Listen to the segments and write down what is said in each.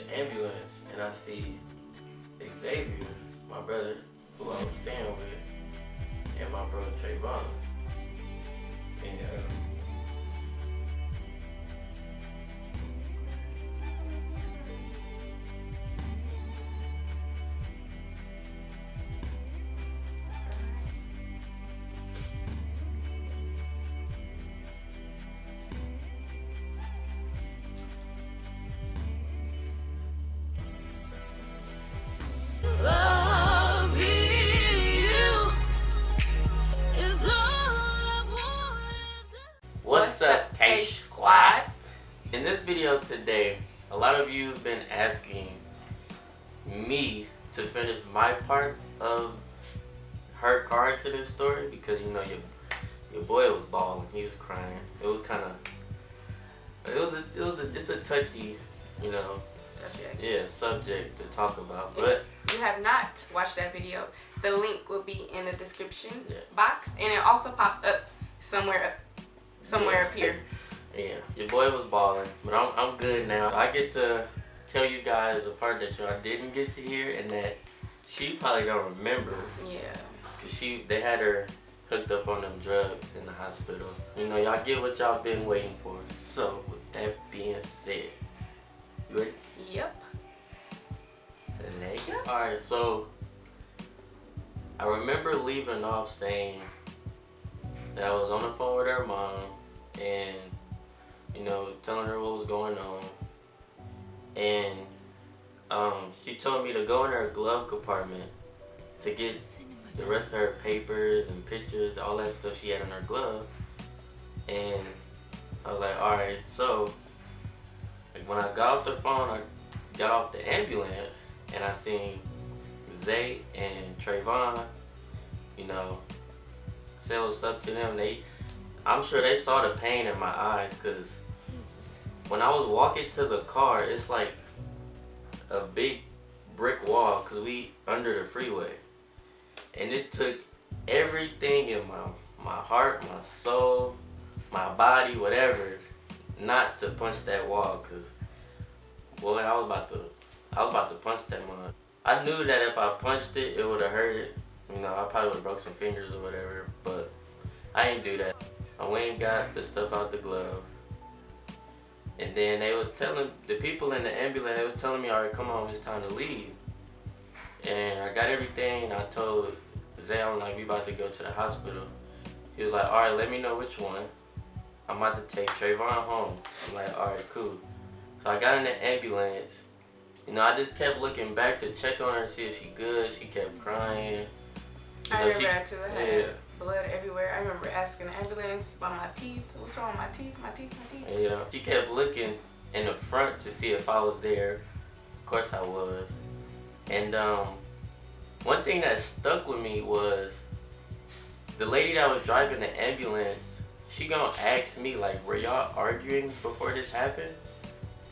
the ambulance and I see Xavier, my brother, who I was staying with, and my brother Trayvon. And what's up, Ksquad? In this video today, a lot of you have been asking me to finish my part of her car accident story because you know your boy was bawling, he was crying. It was kind of it's a touchy, you know, subject to talk about. But if you have not watched that video, the link will be in the description box, and it also popped up somewhere up here. Yeah, your boy was balling, but I'm good now. I get to tell you guys the part that y'all didn't get to hear and that she probably don't remember. Yeah. Cause they had her hooked up on them drugs in the hospital. You know, y'all get what y'all been waiting for. So with that being said, you ready? Yep. Alright, so I remember leaving off saying that I was on the phone with her mom and, you know, telling her what was going on. And she told me to go in her glove compartment to get the rest of her papers and pictures, all that stuff she had in her glove. And I was like, alright, so like when I got off the phone, I got off the ambulance and I seen Zay and Trayvon, you know, say what's up to them. I'm sure they saw the pain in my eyes because when I was walking to the car, it's like a big brick wall because we under the freeway. And it took everything in my heart, my soul, my body, whatever, not to punch that wall because, boy, I was about to punch that mug. I knew that if I punched it, it would have hurt it. You know, I probably would have broke some fingers or whatever, but I ain't do that. I went and got the stuff out the glove. And then they was telling, the people in the ambulance, they was telling me, alright, come on, it's time to leave. And I got everything, and I told Zay, I'm like, we about to go to the hospital. He was like, alright, let me know which one. I'm about to take Trayvon home. I'm like, alright, cool. So I got in the ambulance. You know, I just kept looking back to check on her and see if she good. She kept crying. I remember that too. I had blood everywhere. I remember asking the ambulance about my teeth. What's wrong with my teeth? My teeth, my teeth. Yeah. She kept looking in the front to see if I was there. Of course I was. And one thing that stuck with me was the lady that was driving the ambulance, she gonna ask me like, were y'all arguing before this happened?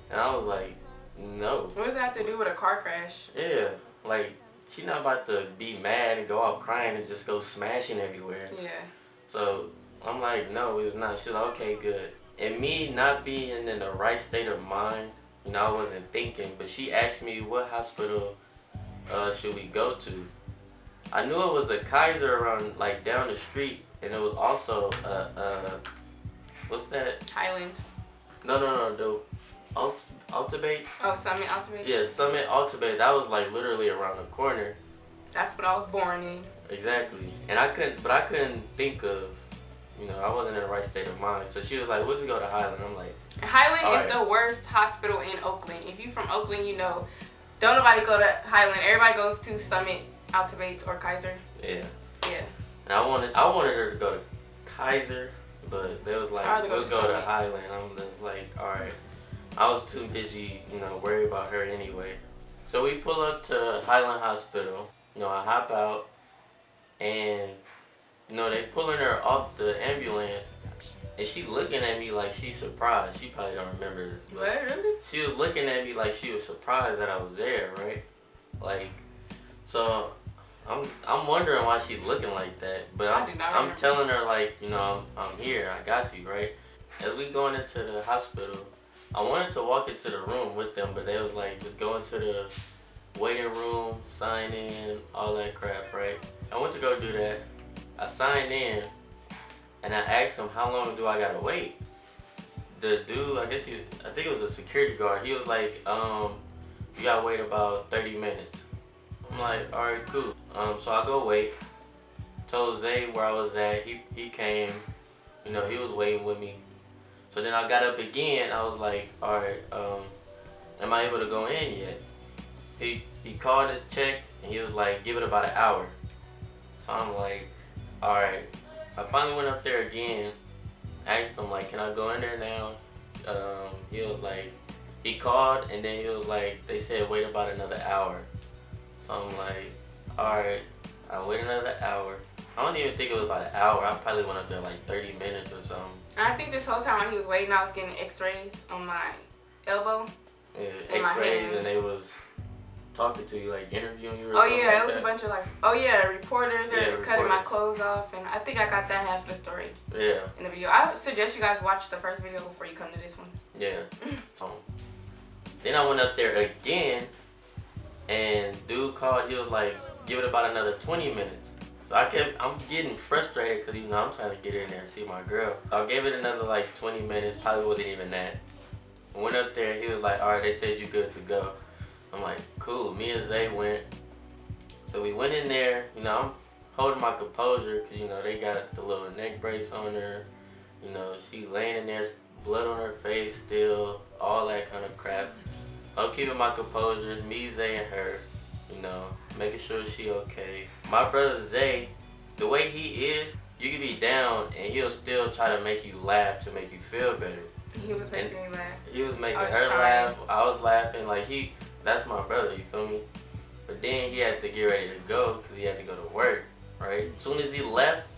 And I was like, no. What does that have to do with a car crash? Yeah, like, she not about to be mad and go out crying and just go smashing everywhere. Yeah. So I'm like, no, it was not. She's like, okay, good. And me not being in the right state of mind, you know, I wasn't thinking, but she asked me what hospital should we go to. I knew it was a Kaiser around, like, down the street, and it was also what's that? Highland. No, the Altabate? Oh, Summit Altabate? Yeah, Summit Altabate. That was like literally around the corner. That's what I was born in. Exactly. And I couldn't think of, you know, I wasn't in the right state of mind. So she was like, we'll just go to Highland. I'm like, Highland is the worst hospital in Oakland. If you from Oakland, you know, don't nobody go to Highland. Everybody goes to Summit, Altabate, or Kaiser. Yeah. Yeah. And I wanted her to go to Kaiser, but they was like, we'll go to Highland. I'm just like, all right. I was too busy, you know, worried about her anyway. So we pull up to Highland Hospital. You know, I hop out, and you know, they pulling her off the ambulance, and she looking at me like she's surprised. She probably don't remember this. What, really? She was looking at me like she was surprised that I was there, right? Like, so I'm wondering why she's looking like that. But I'm telling her like, you know, I'm here, I got you, right? As we going into the hospital, I wanted to walk into the room with them, but they was like, just go into the waiting room, sign in, all that crap, right? I went to go do that. I signed in, and I asked him, how long do I gotta wait? The dude, I think it was a security guard. He was like, you gotta wait about 30 minutes. I'm like, all right, cool. So I go wait. Told Zay where I was at. He came. You know, he was waiting with me. So then I got up again. I was like, all right, am I able to go in yet? He called his check and he was like, give it about an hour. So I'm like, all right. I finally went up there again. Asked him like, can I go in there now? He was like, he called and then he was like, they said wait about another hour. So I'm like, all right. I wait another hour. I don't even think it was about an hour. I probably went up there like 30 minutes or something. I think this whole time while he was waiting, I was getting x-rays on my elbow. Yeah, x-rays, and they was talking to you, like interviewing you or oh something. yeah, like it was that. a bunch of like, oh yeah, reporters are Yeah, cutting my clothes off, and I think I got that half of the story. Yeah. In the video. I would suggest you guys watch the first video before you come to this one. Yeah. Then I went up there again, and dude called. He was like, give it about another 20 minutes. So I'm getting frustrated because, you know, I'm trying to get in there and see my girl. So I gave it another like 20 minutes, probably wasn't even that. I went up there, he was like, all right, they said you good to go. I'm like, cool, me and Zay went. So we went in there, you know, I'm holding my composure because, you know, they got the little neck brace on her. You know, she laying in there, blood on her face still, all that kind of crap. I'm keeping my composure, it's me, Zay, and her. You know, making sure she okay. My brother Zay, the way he is, you can be down and he'll still try to make you laugh to make you feel better. He was making me laugh. He was making her laugh. I was laughing. Like that's my brother, you feel me? But then he had to get ready to go because he had to go to work, right? As soon as he left,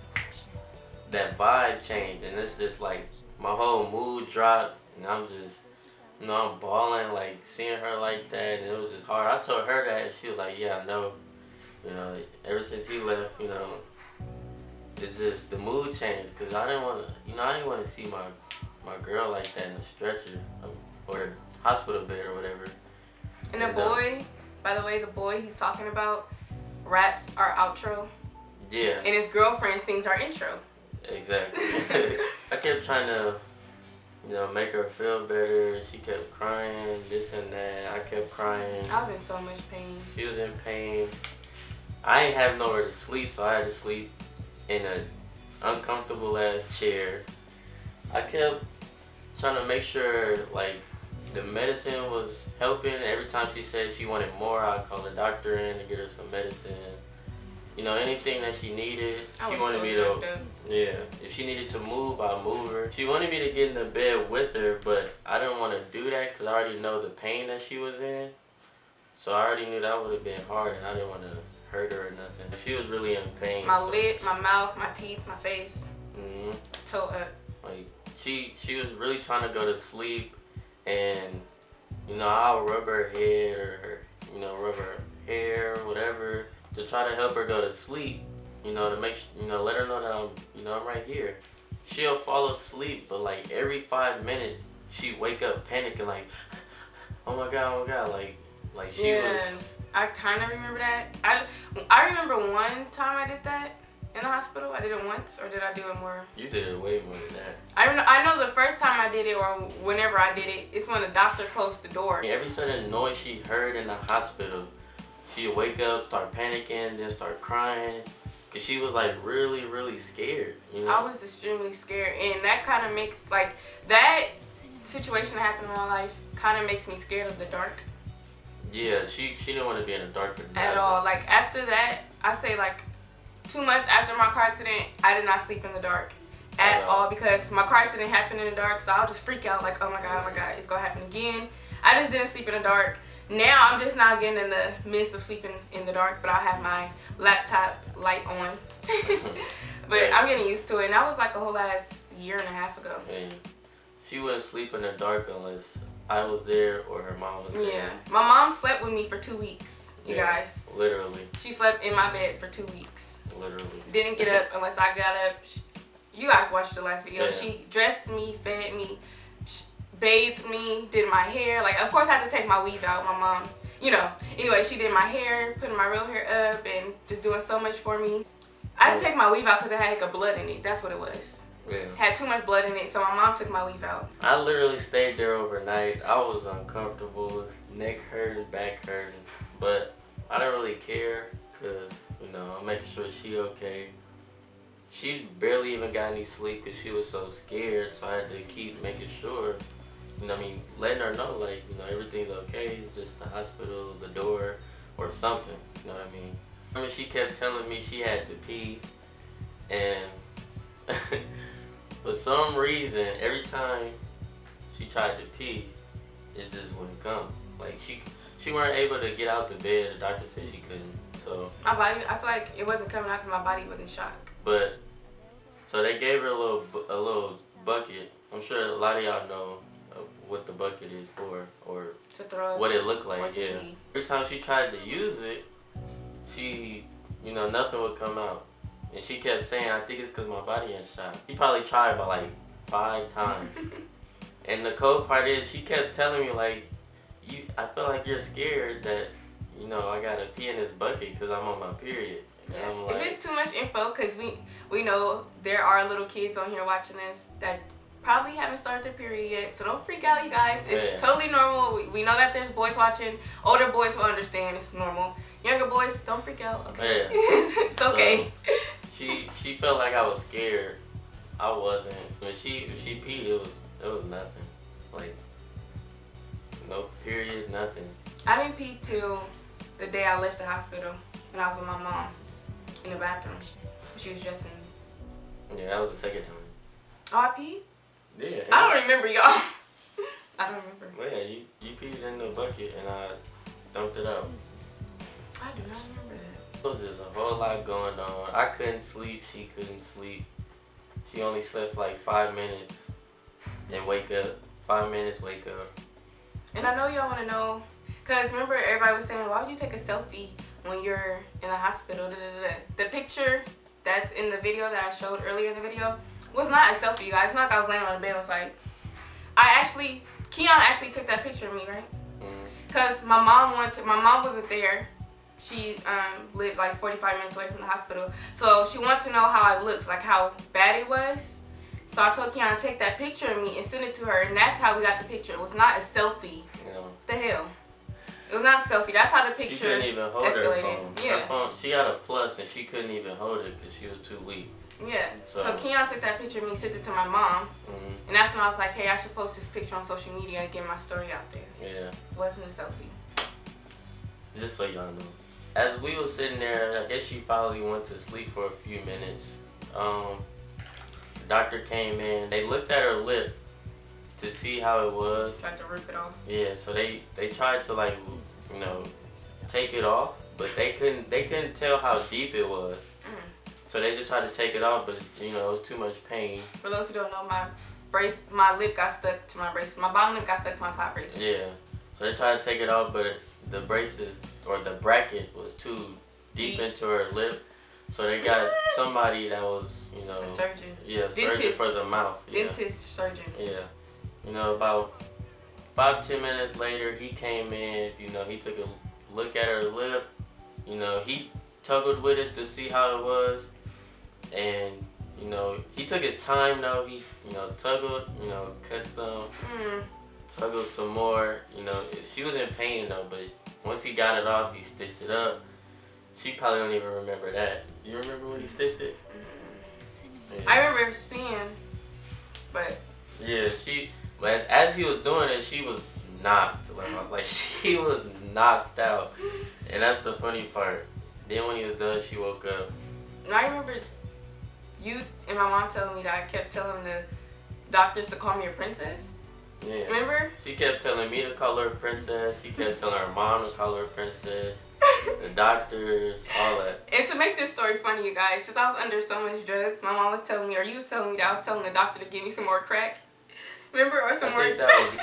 that vibe changed and it's just like my whole mood dropped and I'm just, you know, I'm bawling, like, seeing her like that, and it was just hard. I told her that, and she was like, yeah, I know. You know, ever since he left, you know, it's just, the mood changed, because I didn't want to, you know, I didn't want to see my girl like that in the stretcher, or the hospital bed, or whatever. And the boy, by the way, the boy he's talking about raps our outro. Yeah. And his girlfriend sings our intro. Exactly. I kept trying to, you know, make her feel better. She kept crying, this and that. I kept crying. I was in so much pain. She was in pain. I ain't have nowhere to sleep, so I had to sleep in an uncomfortable ass chair. I kept trying to make sure, like, the medicine was helping. Every time she said she wanted more, I'd call the doctor in to get her some medicine. You know, anything that she needed, she wanted me to, yeah, if she needed to move, I'd move her. She wanted me to get in the bed with her, but I didn't want to do that because I already know the pain that she was in. So I already knew that would have been hard and I didn't want to hurt her or nothing. She was really in pain. My lip, my mouth, my teeth, my face, toe up. Like, she was really trying to go to sleep and, you know, I'll rub her head or, you know, rub her hair or whatever, to try to help her go to sleep, you know, to make, you know, let her know that I'm right here. She'll fall asleep, but like every 5 minutes, she wake up panicking like, oh my god, like she was. I kind of remember that. I remember one time I did that in the hospital. I did it once, or did I do it more? You did it way more than that. I know the first time I did it, or whenever I did it, it's when the doctor closed the door. Every sudden noise she heard in the hospital, she'd wake up, start panicking, then start crying. Cause she was like really, really scared, you know? I was extremely scared, and that kind of makes, like, that situation that happened in my life kind of makes me scared of the dark. Yeah, she didn't want to be in the dark for nothing. At all. Like, after that, I say like 2 months after my car accident, I did not sleep in the dark at all, because my car accident happened in the dark, so I'll just freak out like, oh my god, it's gonna happen again. I just didn't sleep in the dark. Now I'm just now getting in the midst of sleeping in the dark, but I'll have my laptop light on. But I'm getting used to it, and that was like a whole last year and a half ago. And she wouldn't sleep in the dark unless I was there or her mom was there. Yeah, my mom slept with me for 2 weeks, you guys. Literally. She slept in my bed for 2 weeks. Literally. Didn't get up unless I got up. You guys watched the last video. Yeah. She dressed me, fed me, bathed me, did my hair. Like, of course I had to take my weave out. My mom, you know. Anyway, she did my hair, putting my real hair up, and just doing so much for me. I had to take my weave out because it had like a blood in it. That's what it was. Yeah. Had too much blood in it, so my mom took my weave out. I literally stayed there overnight. I was uncomfortable, neck hurting, back hurting, but I didn't really care because, you know, I'm making sure she okay. She barely even got any sleep because she was so scared, so I had to keep making sure, you know, I mean, letting her know, like, you know, everything's okay. It's just the hospital, the door, or something, you know what I mean? I mean, she kept telling me she had to pee, and for some reason, every time she tried to pee, it just wouldn't come. Like, she weren't able to get out the bed. The doctor said she couldn't. So my body, I feel like it wasn't coming out because my body was in shock. But so they gave her a little bucket. I'm sure a lot of y'all know what the bucket is for, or to throw what it looked like. Yeah. Pee. Every time she tried to use it, she, you know, nothing would come out. And she kept saying, I think it's because my body in shock. She probably tried about like 5 times. And the cold part is, she kept telling me, like, I feel like you're scared that, you know, I gotta pee in this bucket because I'm on my period. And Yeah. I'm like, if it's too much info, because we know there are little kids on here watching this that probably haven't started their period yet, so don't freak out, you guys. It's totally normal. We know that there's boys watching. Older boys will understand. It's normal. Younger boys, don't freak out, okay? Yeah. It's okay. So, she felt like I was scared. I wasn't. When she peed, it was nothing. Like, no period, nothing. I didn't pee till the day I left the hospital when I was with my mom in the bathroom. She was dressing me. Yeah, that was the second time. Oh, I peed? Yeah. I don't remember, y'all. I don't remember. Well, yeah, you peed in the bucket and I dumped it out. I do not remember that. There was just a whole lot going on. I couldn't sleep. She couldn't sleep. She only slept like 5 minutes and wake up. 5 minutes, wake up. And I know y'all want to know, because remember everybody was saying, why would you take a selfie when you're in the hospital? The picture that's in the video that I showed earlier in the video was not a selfie, you guys. It's not like I was laying on the bed. It was like, Keion actually took that picture of me, right? Because my mom wasn't there. She lived like 45 minutes away from the hospital. So she wanted to know how it looks, like how bad it was. So I told Kianna to take that picture of me and send it to her, and that's how we got the picture. It was not a selfie. Yeah. What the hell? It was not a selfie. That's how the picture She couldn't even hold escalated. her phone. Yeah. Her phone, she had a plus and she couldn't even hold it because she was too weak. Yeah. So Keion took that picture of me, sent it to my mom, and that's when I was like, hey, I should post this picture on social media and get my story out there. Yeah. It wasn't a selfie. Just so y'all know. As we were sitting there, I guess she probably went to sleep for a few minutes. The doctor came in. They looked at her lip to see how it was. Tried to rip it off. Yeah, so they tried to, like, you know, take it off, but they couldn't tell how deep it was. So they just tried to take it off, but you know, it was too much pain. For those who don't know, my lip got stuck to my braces. My bottom lip got stuck to my top braces. Yeah. So they tried to take it off, but the braces or the bracket was too deep into her lip. So they got somebody that was, you know, a surgeon. Yeah, surgeon for the mouth. Yeah. Dentist surgeon. Yeah. You know, about 5-10 minutes later, he came in. You know, he took a look at her lip. You know, he tuggled with it to see how it was. And, you know, he took his time though. He, you know, tuggled, you know, cut some, tuggled some more. You know, she was in pain though, but once he got it off, he stitched it up. She probably don't even remember that. You remember when he stitched it? Yeah. I remember seeing, but. Yeah, but as he was doing it, she was knocked. Like she was knocked out. And that's the funny part. Then when he was done, she woke up. And I remember you and my mom telling me that I kept telling the doctors to call me a princess. Yeah. Remember? She kept telling me to call her a princess. She kept telling her mom to call her a princess. The doctors, all that. And to make this story funny, you guys, since I was under so much drugs, my mom was telling me, or you was telling me that I was telling the doctor to give me some more crack. Remember? Or some more I think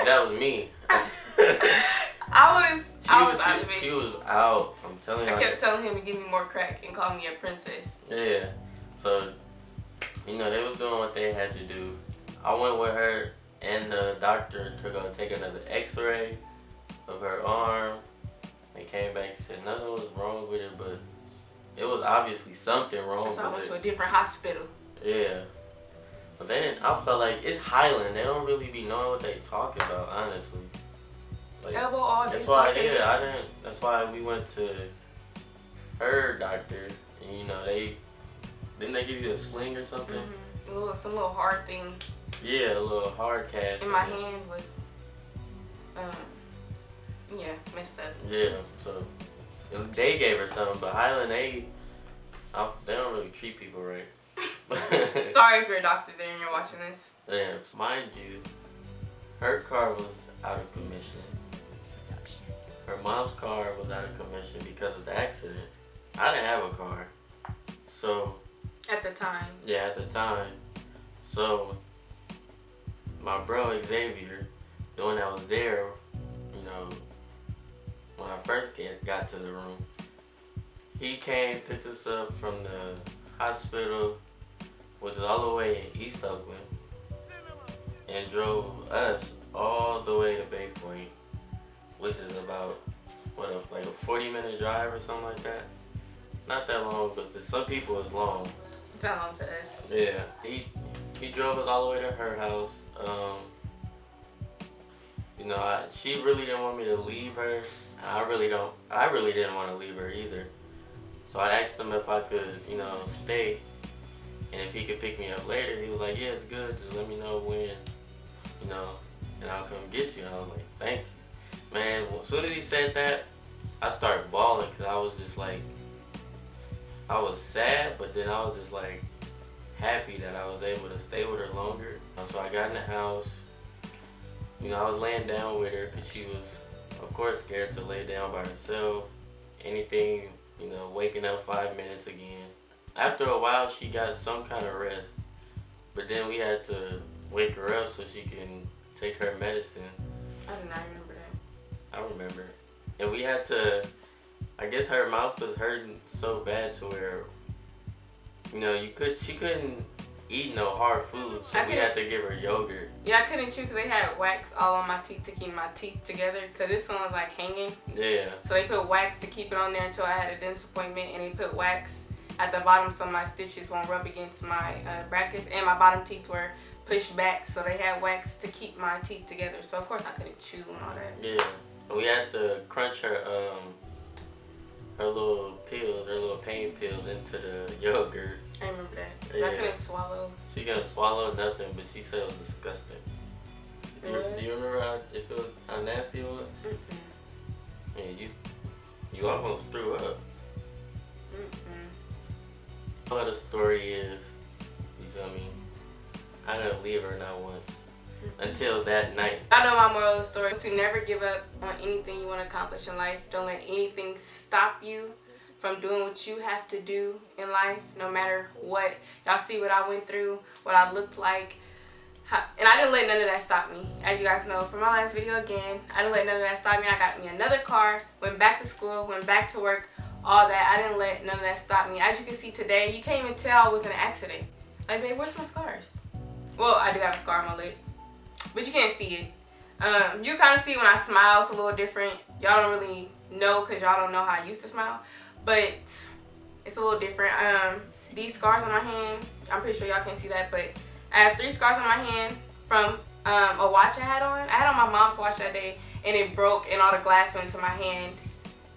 that was me. I was out of it. She was out. I'm telling you. I kept telling him to give me more crack and call me a princess. Yeah. So, you know, they was doing what they had to do. I went with her, and the doctor took her to take another X-ray of her arm. They came back and said nothing was wrong with it, but it was obviously something wrong So I with went it. to a different hospital. Yeah. But they didn't, I felt like it's Highland. They don't really be knowing what they talking about, honestly. Like, Elbow all that's why, dislocated. yeah, that's why we went to her doctor. And, you know, didn't they give you a sling or something? Some little hard thing. Yeah, a little hard cast. And my hand was, yeah, messed up. Yeah, so they gave her something, but Highland, they don't really treat people right. Sorry if you're a doctor there and you're watching this. Yeah, mind you, her car was out of commission. Her mom's car was out of commission because of the accident. I didn't have a car, so. At the time. Yeah, at the time. So, my bro Xavier, the one that was there, you know, when I first got to the room, he came, picked us up from the hospital, which is all the way in East Oakland, and drove us all the way to Bay Point, which is about, like a 40-minute drive or something like that. Not that long, but to some people it's long. It's not long to us. Yeah, he drove us all the way to her house. You know, she really didn't want me to leave her. I really didn't want to leave her either. So I asked him if I could, you know, stay, and if he could pick me up later. He was like, yeah, it's good. Just let me know when, you know, and I'll come get you. And I was like, thank you, man. As soon as he said that, I started bawling because I was just like, I was sad, but then I was just like happy that I was able to stay with her longer. So I got in the house. You know, I was laying down with her because she was, of course, scared to lay down by herself. Anything, you know, waking up 5 minutes again. After a while, she got some kind of rest. But then we had to wake her up so she can take her medicine. I do not remember that. I remember. And we had to, I guess her mouth was hurting so bad to where, you know, she couldn't eat no hard food, so we had to give her yogurt. Yeah, I couldn't chew because they had wax all on my teeth to keep my teeth together because this one was like hanging. Yeah. So they put wax to keep it on there until I had a dentist appointment, and they put wax at the bottom so my stitches won't rub against my brackets, and my bottom teeth were pushed back, so they had wax to keep my teeth together. So of course I couldn't chew and all that. Yeah. And we had to crunch her little pills, her little pain pills into the yogurt. I remember that. Yeah. I couldn't swallow. She couldn't swallow nothing, but she said it was disgusting. Do you remember how nasty it was? Yeah, you almost threw up. What the story is, you feel me? I didn't leave her not once. Until that night. I know my moral of the story is to never give up on anything you want to accomplish in life. Don't let anything stop you from doing what you have to do in life, no matter what. Y'all see what I went through, what I looked like. And I didn't let none of that stop me. As you guys know from my last video again, I didn't let none of that stop me. I got me another car, went back to school, went back to work, all that. I didn't let none of that stop me. As you can see today, you can't even tell I was in an accident. Like, babe, where's my scars? Well, I do have a scar on my lip, but you can't see it. You kind of see when I smile, it's a little different. Y'all don't really know because y'all don't know how I used to smile, but it's a little different. These scars on my hand, I'm pretty sure y'all can't see that, but I have 3 scars on my hand from a watch I had on. I had on my mom's watch that day, and it broke, and all the glass went into my hand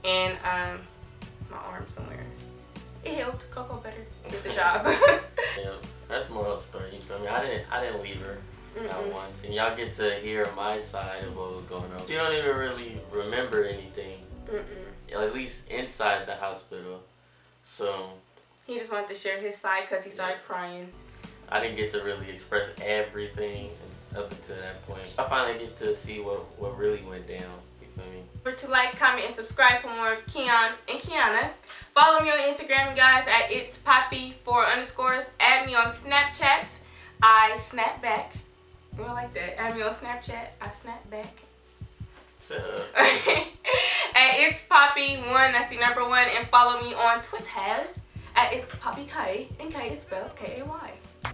and my arm somewhere. It healed. Cocoa better did the job. Yeah, that's more of the story. You feel me? I didn't leave her not once, and y'all get to hear my side of what was going on. She don't even really remember anything, at least inside the hospital. So he just wanted to share his side because he started crying. I didn't get to really express everything up until that point. I finally get to see what really went down. You feel me? Remember to like, comment, and subscribe for more of Keion and Kianna. Follow me on Instagram, guys, at itspoppy4_. Add me on Snapchat. I snap back. You don't like that? Add me on Snapchat. I snap back. Shut up. At itspoppy1, that's the number 1, and follow me on Twitter at itspoppyk, and K is spelled K-A-Y.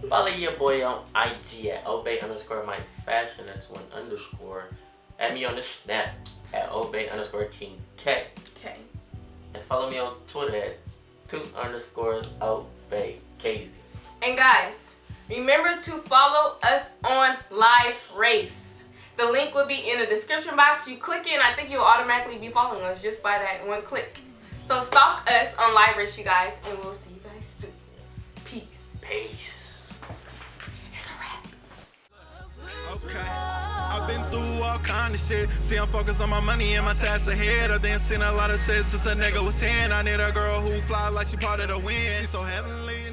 Follow your boy on IG at obey_my fashion. That's 1_. Add me on the snap at obey_king K. Okay. And follow me on Twitter at 2_obey_KZ. And guys, remember to follow us on LIVERAISE. The link will be in the description box. You click it and I think you'll automatically be following us just by that one click. So stalk us on LIVERAISE, you guys, and we'll see you guys soon. Peace. Peace. It's a wrap. Okay. I've been through all kind of shit. See, I'm focused on my money and my tasks ahead. I done seen a lot of shit since a nigga was 10. I need a girl who fly like she part of the wind. She so heavenly.